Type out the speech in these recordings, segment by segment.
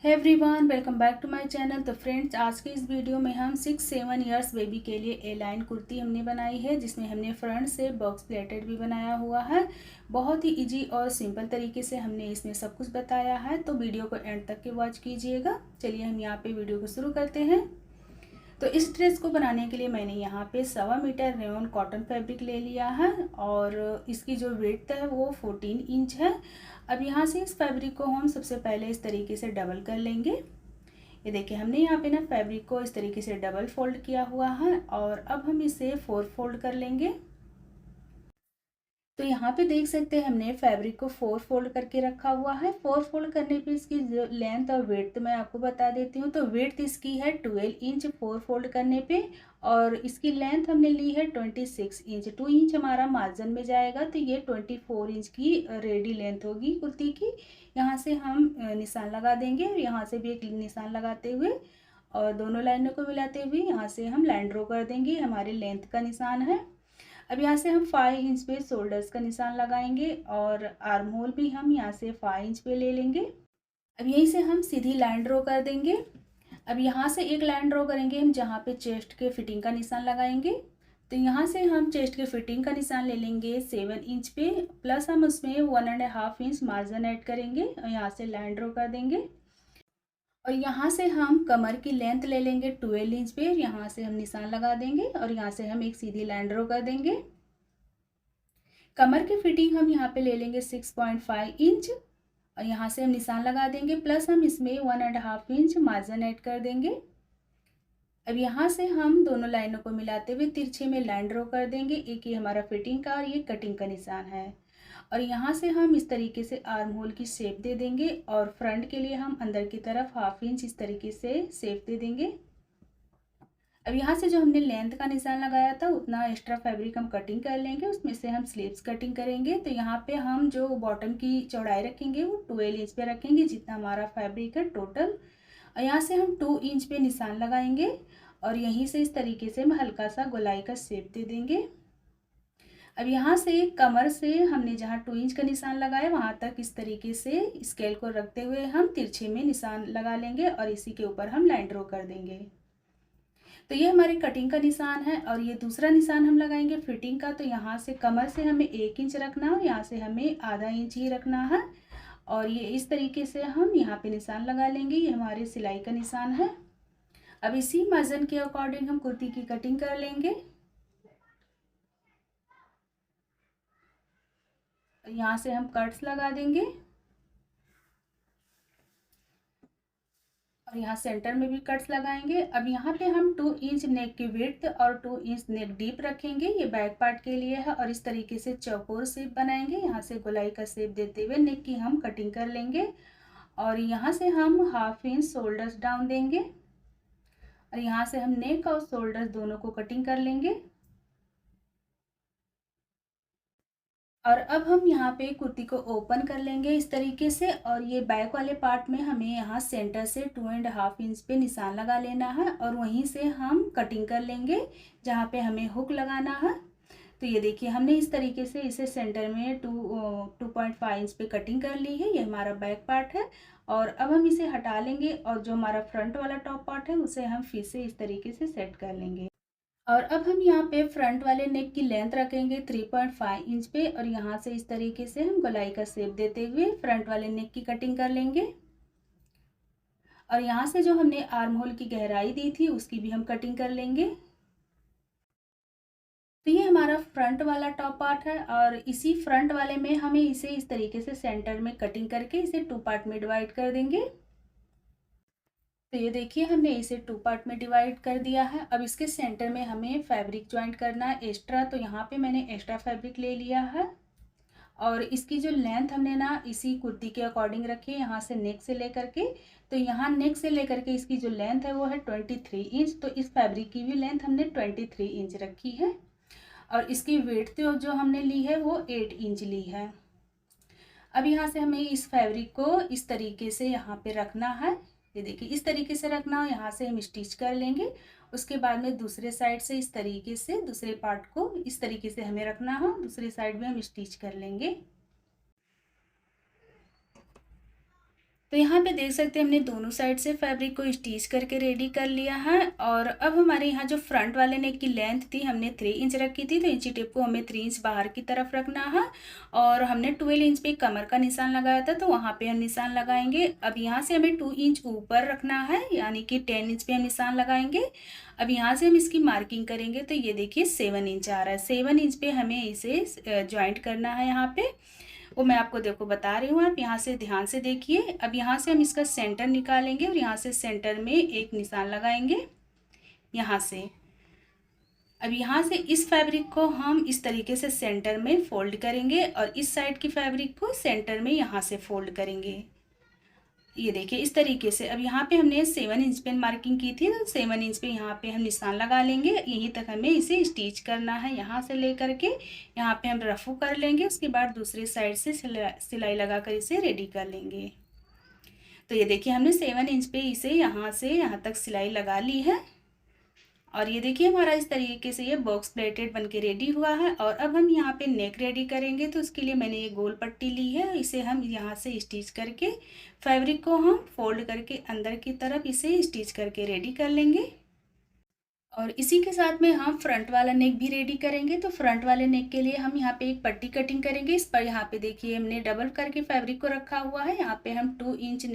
Hey everyone, welcome back to my channel. तो friends, आज के इस वीडियो में हम 6-7 इयर्स बेबी के लिए ए लाइन कुर्ती हमने बनाई है, जिसमें हमने फ्रंट से बॉक्स प्लेटेड भी बनाया हुआ है। बहुत ही इजी और सिंपल तरीके से हमने इसमें सब कुछ बताया है, तो वीडियो को एंड तक के वॉच कीजिएगा। चलिए हम यहाँ पे वीडियो को शुरू करते हैं। तो इस ड्रेस को बनाने के लिए मैंने यहाँ पे 1.25 मीटर रेयॉन कॉटन फैब्रिक ले लिया है और इसकी जो विड्थ है वो 14 इंच है। अब यहाँ से इस फैब्रिक को हम सबसे पहले इस तरीके से डबल कर लेंगे। ये देखिए, हमने यहाँ पे ना फैब्रिक को इस तरीके से डबल फोल्ड किया हुआ है और अब हम इसे 4 फोल्ड कर लेंगे। तो यहाँ पे देख सकते हैं हमने फैब्रिक को 4 फोल्ड करके रखा हुआ है। 4 फोल्ड करने पे इसकी जो लेंथ और विड्थ मैं आपको बता देती हूँ। तो विड्थ इसकी है 12 इंच 4 फोल्ड करने पे और इसकी लेंथ हमने ली है 26 इंच। 2 इंच हमारा मार्जिन में जाएगा, तो ये 24 इंच की रेडी लेंथ होगी कुर्ती की। यहाँ से हम निशान लगा देंगे और यहाँ से भी एक निशान लगाते हुए और दोनों लाइनों को मिलाते हुए यहाँ से हम लाइन ड्रॉ कर देंगे। हमारे लेंथ का निशान है। अब यहाँ से हम 5 इंच पे शोल्डर्स का निशान लगाएंगे और आर्म होल भी हम यहाँ से 5 इंच पे ले लेंगे। अब यहीं से हम सीधी लाइन ड्रॉ कर देंगे। अब यहाँ से एक लाइन ड्रॉ करेंगे हम जहाँ पे चेस्ट के फिटिंग का निशान लगाएंगे। तो यहाँ से हम चेस्ट के फिटिंग का निशान ले लेंगे 7 इंच पे, प्लस हम उसमें 1.5 इंच मार्जिन ऐड करेंगे और यहाँ से लाइन ड्रॉ कर देंगे। और यहाँ से हम कमर की लेंथ ले लेंगे 12 इंच पे, यहाँ से हम निशान लगा देंगे और यहाँ से हम एक सीधी लाइन ड्रॉ कर देंगे। कमर की फिटिंग हम यहाँ पे ले लेंगे 6.5 इंच और यहाँ से हम निशान लगा देंगे, प्लस हम इसमें 1.5 इंच मार्जिन ऐड कर देंगे। अब यहाँ से हम दोनों लाइनों को मिलाते हुए तिरछे में लाइन ड्रॉ कर देंगे। एक ये हमारा फिटिंग का और ये कटिंग का निशान है और यहाँ से हम इस तरीके से आर्म होल की शेप दे देंगे और फ्रंट के लिए हम अंदर की तरफ 1/2 इंच इस तरीके से शेप दे देंगे। अब यहाँ से जो हमने लेंथ का निशान लगाया था उतना एक्स्ट्रा फैब्रिक हम कटिंग कर लेंगे, उसमें से हम स्लीव्स कटिंग करेंगे। तो यहाँ पे हम जो बॉटम की चौड़ाई रखेंगे वो 12 इंच पे रखेंगे, जितना हमारा फैब्रिक है टोटल। और यहाँ से हम 2 इंच पे निशान लगाएंगे और यहीं से इस तरीके से हम हल्का सा गोलाई का शेप दे देंगे। अब यहाँ से कमर से हमने जहाँ 2 इंच का निशान लगाया वहाँ तक इस तरीके से स्केल को रखते हुए हम तिरछे में निशान लगा लेंगे और इसी के ऊपर हम लाइन ड्रॉ कर देंगे। तो ये हमारे कटिंग का निशान है और ये दूसरा निशान हम लगाएंगे फिटिंग का। तो यहाँ से कमर से हमें 1 इंच रखना है और यहाँ से हमें आधा इंच ही रखना है और ये इस तरीके से हम यहाँ पे निशान लगा लेंगे। ये हमारे सिलाई का निशान है। अब इसी मार्जिन के अकॉर्डिंग हम कुर्ती की कटिंग कर लेंगे। यहाँ से हम कट्स लगा देंगे और यहाँ सेंटर में भी कट्स लगाएंगे। अब यहाँ पे हम 2 इंच नेक की विड्थ और 2 इंच नेक डीप रखेंगे, ये बैक पार्ट के लिए है। और इस तरीके से चौकोर शेप बनाएंगे, यहाँ से गोलाई का शेप देते हुए नेक की हम कटिंग कर लेंगे और यहाँ से हम 1/2 इंच शोल्डर्स डाउन देंगे और यहाँ से हम नेक और शोल्डर्स दोनों को कटिंग कर लेंगे। और अब हम यहाँ पे कुर्ती को ओपन कर लेंगे इस तरीके से और ये बैक वाले पार्ट में हमें यहाँ सेंटर से 2.5 इंच पे निशान लगा लेना है और वहीं से हम कटिंग कर लेंगे जहाँ पे हमें हुक लगाना है। तो ये देखिए, हमने इस तरीके से इसे सेंटर में 2.5 इंच पे कटिंग कर ली है। ये हमारा बैक पार्ट है और अब हम इसे हटा लेंगे और जो हमारा फ्रंट वाला टॉप पार्ट है उसे हम फिर से इस तरीके से सेट कर लेंगे। और अब हम यहाँ पे फ्रंट वाले नेक की लेंथ रखेंगे 3.5 इंच पे और यहाँ से इस तरीके से हम गोलाई का शेप देते हुए फ्रंट वाले नेक की कटिंग कर लेंगे। और यहाँ से जो हमने आर्म होल की गहराई दी थी उसकी भी हम कटिंग कर लेंगे। तो ये हमारा फ्रंट वाला टॉप पार्ट है और इसी फ्रंट वाले में हमें इसे इस तरीके से सेंटर में कटिंग करके इसे 2 पार्ट में डिवाइड कर देंगे। तो ये देखिए, हमने इसे 2 पार्ट में डिवाइड कर दिया है। अब इसके सेंटर में हमें फैब्रिक ज्वाइंट करना है एक्स्ट्रा। तो यहाँ पे मैंने एक्स्ट्रा फैब्रिक ले लिया है और इसकी जो लेंथ हमने ना इसी कुर्ती के अकॉर्डिंग रखी है, यहाँ से नेक से लेकर के। तो यहाँ नेक से लेकर के इसकी जो लेंथ है वो है 23 इंच। तो इस फैब्रिक की भी लेंथ हमने 23 इंच रखी है और इसकी विड्थ जो हमने ली है वो 8 इंच ली है। अब यहाँ से हमें इस फैब्रिक को इस तरीके से यहाँ पे रखना है। ये देखिए, इस तरीके से रखना हो, यहाँ से हम स्टिच कर लेंगे। उसके बाद में दूसरे साइड से इस तरीके से दूसरे पार्ट को इस तरीके से हमें रखना हो, दूसरे साइड में हम स्टिच कर लेंगे। तो यहाँ पे देख सकते हैं हमने दोनों साइड से फैब्रिक को स्टिच करके रेडी कर लिया है। और अब हमारे यहाँ जो फ्रंट वाले नेक की लेंथ थी हमने 3 इंच रखी थी, तो इंची टेप को हमें 3 इंच बाहर की तरफ रखना है। और हमने 12 इंच पे कमर का निशान लगाया था, तो वहाँ पे हम निशान लगाएंगे। अब यहाँ से हमें 2 इंच ऊपर रखना है, यानी कि 10 इंच पे हम निशान लगाएंगे। अब यहाँ से हम इसकी मार्किंग करेंगे, तो ये देखिए 7 इंच आ रहा है। 7 इंच पे हमें इसे ज्वाइंट करना है यहाँ पे। वो मैं आपको देखो बता रही हूँ, आप यहाँ से ध्यान से देखिए। अब यहाँ से हम इसका सेंटर निकालेंगे और यहाँ से सेंटर में एक निशान लगाएंगे यहाँ से। अब यहाँ से इस फैब्रिक को हम इस तरीके से सेंटर में फोल्ड करेंगे और इस साइड की फैब्रिक को सेंटर में यहाँ से फोल्ड करेंगे। ये देखिए इस तरीके से। अब यहाँ पे हमने 7 इंच पे मार्किंग की थी, तो 7 इंच पे यहाँ पे हम निशान लगा लेंगे। यहीं तक हमें इसे स्टिच करना है, यहाँ से लेकर के यहाँ पे हम रफू कर लेंगे। उसके बाद दूसरी साइड से सिलाई लगा कर इसे रेडी कर लेंगे। तो ये देखिए हमने 7 इंच पे इसे यहाँ से यहाँ तक सिलाई लगा ली है। और ये देखिए हमारा इस तरीके से ये बॉक्स प्लेटेड बनके रेडी हुआ है। और अब हम यहाँ पे नेक रेडी करेंगे, तो उसके लिए मैंने ये गोल पट्टी ली है। इसे हम यहाँ से स्टिच करके फैब्रिक को हम फोल्ड करके अंदर की तरफ इसे स्टिच करके रेडी कर लेंगे। और इसी के साथ में हम फ्रंट वाला नेक भी रेडी करेंगे। तो फ्रंट वाले नेक के लिए हम यहाँ पे एक पट्टी कटिंग करेंगे। इस पर यहाँ पे देखिए हमने डबल करके फैब्रिक को रखा हुआ है। यहाँ पे हम 2 इंच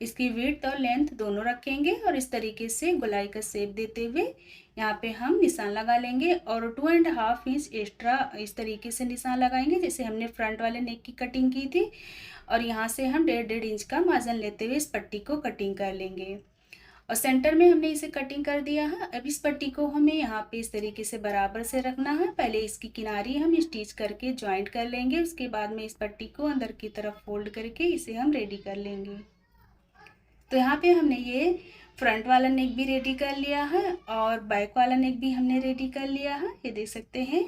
इसकी विड्थ और लेंथ दोनों रखेंगे और इस तरीके से गोलाई का शेप देते हुए यहाँ पे हम निशान लगा लेंगे। और 2.5 इंच एक्स्ट्रा इस तरीके से निशान लगाएंगे, जैसे हमने फ्रंट वाले नेक की कटिंग की थी। और यहाँ से हम 1.5 इंच का मार्जिन लेते हुए इस पट्टी को कटिंग कर लेंगे। और सेंटर में हमने इसे कटिंग कर दिया है। अब इस पट्टी को हमें यहाँ पे इस तरीके से बराबर से रखना है। पहले इसकी किनारी हम स्टिच करके ज्वाइंट कर लेंगे, उसके बाद में इस पट्टी को अंदर की तरफ फोल्ड करके इसे हम रेडी कर लेंगे। तो यहाँ पे हमने ये फ्रंट वाला नेक भी रेडी कर लिया है और बैक वाला नेक भी हमने रेडी कर लिया है, ये देख सकते हैं।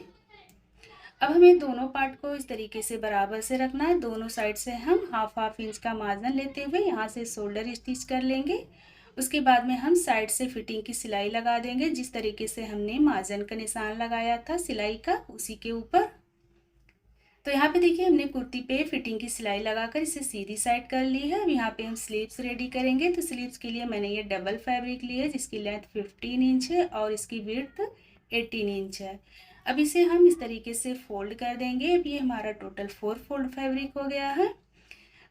अब हमें दोनों पार्ट को इस तरीके से बराबर से रखना है। दोनों साइड से हम हाफ इंच का मार्जिन लेते हुए यहाँ से शोल्डर स्टिच कर लेंगे। उसके बाद में हम साइड से फिटिंग की सिलाई लगा देंगे, जिस तरीके से हमने मार्जिन का निशान लगाया था सिलाई का, उसी के ऊपर। तो यहाँ पे देखिए हमने कुर्ती पे फिटिंग की सिलाई लगाकर इसे सीधी साइड कर ली है। अब यहाँ पे हम स्लीव्स रेडी करेंगे। तो स्लीव्स के लिए मैंने ये डबल फैब्रिक ली है, जिसकी लेंथ 15 इंच है और इसकी विड्थ 18 इंच है। अब इसे हम इस तरीके से फोल्ड कर देंगे। अब ये हमारा टोटल 4 फोल्ड फैब्रिक हो गया है।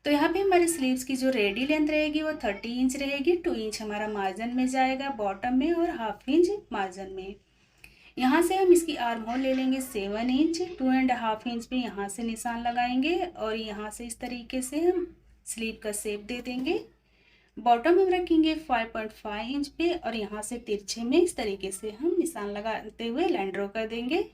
तो यहाँ पे हमारे स्लीव्स की जो रेडी लेंथ रहेगी वो 30 इंच रहेगी। 2 इंच हमारा मार्जिन में जाएगा बॉटम में और हाफ इंच मार्जिन में। यहाँ से हम इसकी आर्म होल ले लेंगे 7 इंच। 2.5 इंच पे यहाँ से निशान लगाएंगे और यहाँ से इस तरीके से हम स्लीव का शेप दे देंगे। बॉटम हम रखेंगे 5.5 इंच पे और यहाँ से तिरछे में इस तरीके से हम निशान लगाते हुए लाइन ड्रॉ कर देंगे।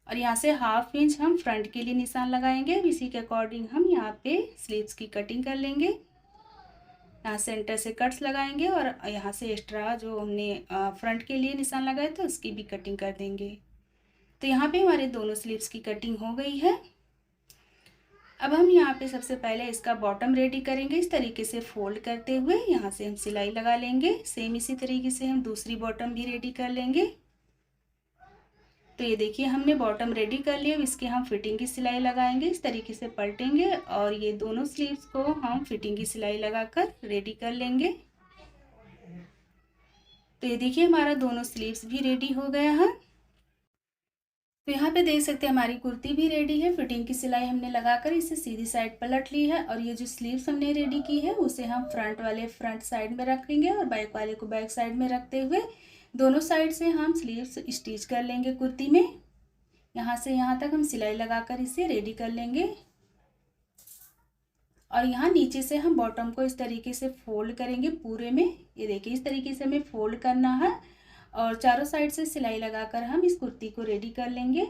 और यहाँ से हाफ इंच हम फ्रंट के लिए निशान लगाएंगे। अब इसी के अकॉर्डिंग हम यहाँ पे स्लीव्स की कटिंग कर लेंगे। यहाँ सेंटर से कट्स लगाएंगे और यहाँ से एक्स्ट्रा जो हमने फ्रंट के लिए निशान लगाया था उसकी भी कटिंग कर देंगे। तो यहाँ पे हमारे दोनों स्लीव्स की कटिंग हो गई है। अब हम यहाँ पे सबसे पहले इसका बॉटम रेडी करेंगे। इस तरीके से फोल्ड करते हुए यहाँ से हम सिलाई लगा लेंगे। सेम इसी तरीके से हम दूसरी बॉटम भी रेडी कर लेंगे। तो ये देखिए हमने बॉटम रेडी कर लिया। इसके हम फिटिंग की सिलाई लगाएंगे, इस तरीके से पलटेंगे और ये दोनों स्लीव्स को हम फिटिंग की सिलाई लगाकर रेडी कर लेंगे। तो ये देखिए हमारा दोनों स्लीव्स भी रेडी हो गया है। तो यहाँ पे देख सकते हैं हमारी कुर्ती भी रेडी है। फिटिंग की सिलाई हमने लगाकर इसे सीधी साइड पलट ली है और ये जो स्लीव्स हमने रेडी की है उसे हम फ्रंट वाले फ्रंट साइड में रखेंगे और बैक वाले को बैक साइड में रखते हुए दोनों साइड से हम स्लीव्स स्टिच कर लेंगे कुर्ती में। यहाँ से यहाँ तक हम सिलाई लगाकर इसे रेडी कर लेंगे। और यहाँ नीचे से हम बॉटम को इस तरीके से फोल्ड करेंगे पूरे में। ये देखिए इस तरीके से हमें फोल्ड करना है और चारों साइड से सिलाई लगाकर हम इस कुर्ती को रेडी कर लेंगे।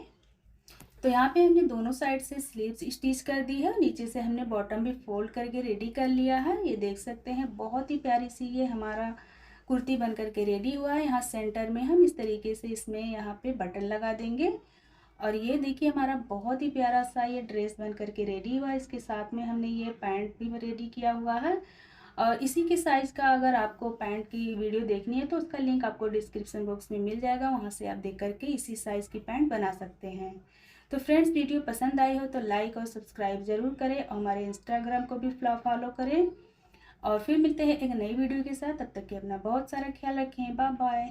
तो यहाँ पे हमने दोनों साइड से स्लीव्स स्टिच कर दी है। नीचे से हमने बॉटम भी फोल्ड करके रेडी कर लिया है। ये देख सकते हैं बहुत ही प्यारी सी ये हमारा कुर्ती बन करके रेडी हुआ है। यहाँ सेंटर में हम इस तरीके से इसमें यहाँ पे बटन लगा देंगे और ये देखिए हमारा बहुत ही प्यारा सा ये ड्रेस बन करके रेडी हुआ है। इसके साथ में हमने ये पैंट भी रेडी किया हुआ है और इसी के साइज़ का अगर आपको पैंट की वीडियो देखनी है तो उसका लिंक आपको डिस्क्रिप्शन बॉक्स में मिल जाएगा, वहाँ से आप देख करके इसी साइज़ की पैंट बना सकते हैं। तो फ्रेंड्स वीडियो पसंद आई हो तो लाइक और सब्सक्राइब ज़रूर करें और हमारे इंस्टाग्राम को भी फॉलो करें। और फिर मिलते हैं एक नई वीडियो के साथ, तब तक के अपना बहुत सारा ख्याल रखें। Bye bye.